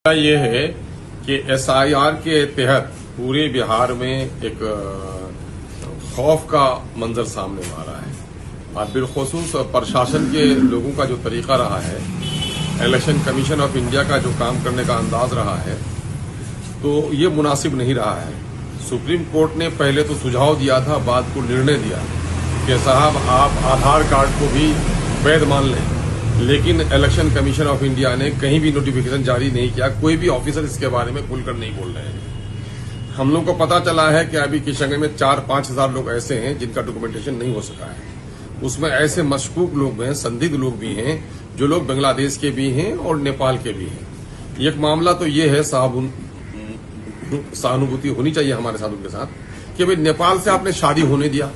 ये है कि एसआईआर के तहत पूरे बिहार में एक खौफ का मंजर सामने आ रहा है और बिलखुसूस प्रशासन के लोगों का जो तरीका रहा है, इलेक्शन कमीशन ऑफ इंडिया का जो काम करने का अंदाज रहा है, तो ये मुनासिब नहीं रहा है। सुप्रीम कोर्ट ने पहले तो सुझाव दिया था, बाद को निर्णय दिया कि साहब आप आधार कार्ड को भी वैध मान लें, लेकिन इलेक्शन कमीशन ऑफ इंडिया ने कहीं भी नोटिफिकेशन जारी नहीं किया। कोई भी ऑफिसर इसके बारे में खुलकर नहीं बोल रहे हैं। हम लोग को पता चला है कि अभी किशनगंज में 4-5 हजार लोग ऐसे हैं जिनका डॉक्यूमेंटेशन नहीं हो सका है। उसमें ऐसे मशकूक लोग हैं, संदिग्ध लोग भी हैं, जो लोग बांग्लादेश के भी हैं और नेपाल के भी हैं। एक मामला तो ये है, सहानुभूति होनी चाहिए हमारे साथ उनके साथ कि भाई नेपाल से आपने शादी होने दिया,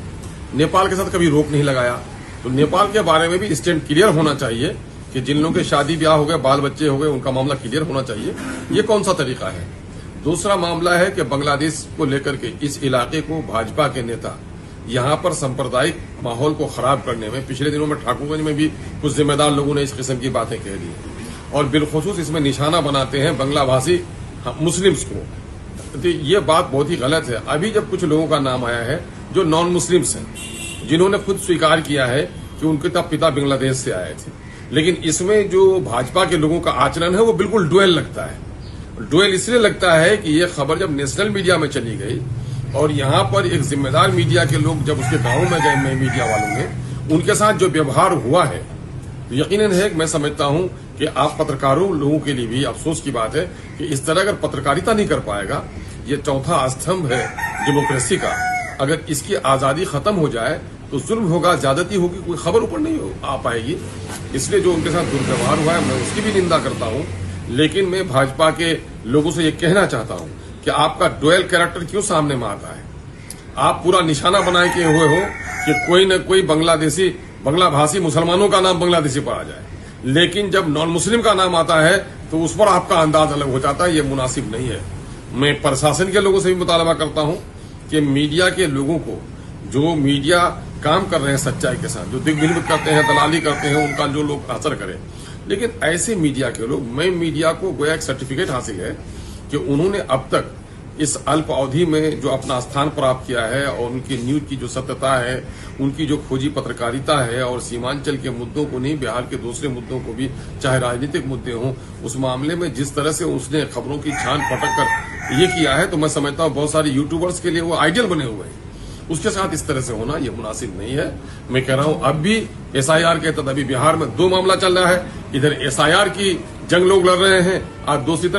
नेपाल के साथ कभी रोक नहीं लगाया, तो नेपाल के बारे में भी स्टैंड क्लियर होना चाहिए कि जिन लोगों के शादी ब्याह हो गए, बाल बच्चे हो गए, उनका मामला क्लियर होना चाहिए। ये कौन सा तरीका है? दूसरा मामला है कि बांग्लादेश को लेकर के इस इलाके को भाजपा के नेता यहां पर सांप्रदायिक माहौल को खराब करने में, पिछले दिनों में ठाकुरगंज में भी कुछ जिम्मेदार लोगों ने इस किस्म की बातें कह दी और बिलखुसूस इसमें निशाना बनाते हैं बांग्ला भाषी मुस्लिम्स को। तो ये बात बहुत ही गलत है। अभी जब कुछ लोगों का नाम आया है जो नॉन मुस्लिम्स हैं, जिन्होंने खुद स्वीकार किया है कि उनके पिता बांग्लादेश से आए थे, लेकिन इसमें जो भाजपा के लोगों का आचरण है वो बिल्कुल डुएल लगता है। डुएल इसलिए लगता है कि ये खबर जब नेशनल मीडिया में चली गई और यहां पर एक जिम्मेदार मीडिया के लोग जब उसके गांव में गए, मीडिया वालों ने उनके साथ जो व्यवहार हुआ है, तो यकीनन है कि मैं समझता हूं कि आप पत्रकारों लोगों के लिए भी अफसोस की बात है कि इस तरह अगर पत्रकारिता नहीं कर पाएगा, ये चौथा स्तंभ है डेमोक्रेसी का, अगर इसकी आजादी खत्म हो जाए तो जुल्म होगा, ज्यादती होगी, कोई खबर ऊपर नहीं आ पाएगी। इसलिए जो उनके साथ दुर्व्यवहार हुआ है, मैं उसकी भी निंदा करता हूं, लेकिन मैं भाजपा के लोगों से ये कहना चाहता हूं कि आपका डुएल कैरेक्टर क्यों सामने में आता है? आप पूरा निशाना बनाए के हुए हो कि कोई न कोई बांग्ला भाषी मुसलमानों का नाम बांग्लादेशी पढ़ा जाए, लेकिन जब नॉन मुस्लिम का नाम आता है तो उस पर आपका अंदाज अलग हो जाता है। ये मुनासिब नहीं है। मैं प्रशासन के लोगों से भी मुतालबा करता हूं कि मीडिया के लोगों को, जो मीडिया काम कर रहे हैं सच्चाई के साथ, जो दिग्विजय करते हैं, दलाली करते हैं, उनका जो लोग असर करें, लेकिन ऐसे मीडिया के लोग, मैं मीडिया को गोया एक सर्टिफिकेट हासिल है कि उन्होंने अब तक इस अल्प अवधि में जो अपना स्थान प्राप्त किया है और उनकी न्यूज की जो सत्यता है, उनकी जो खोजी पत्रकारिता है और सीमांचल के मुद्दों को नहीं, बिहार के दूसरे मुद्दों को भी, चाहे राजनीतिक मुद्दे हों, उस मामले में जिस तरह से उसने खबरों की छान पटक कर ये किया है, तो मैं समझता हूं बहुत सारे यूट्यूबर्स के लिए वो आइडियल बने हुए हैं। उसके साथ इस तरह से होना ये मुनासिब नहीं है। मैं कह रहा हूं अब भी एसआईआर के तहत अभी बिहार में 2 मामला चल रहा है। इधर एसआईआर की जंग लोग लड़ रहे हैं और दूसरी तरफ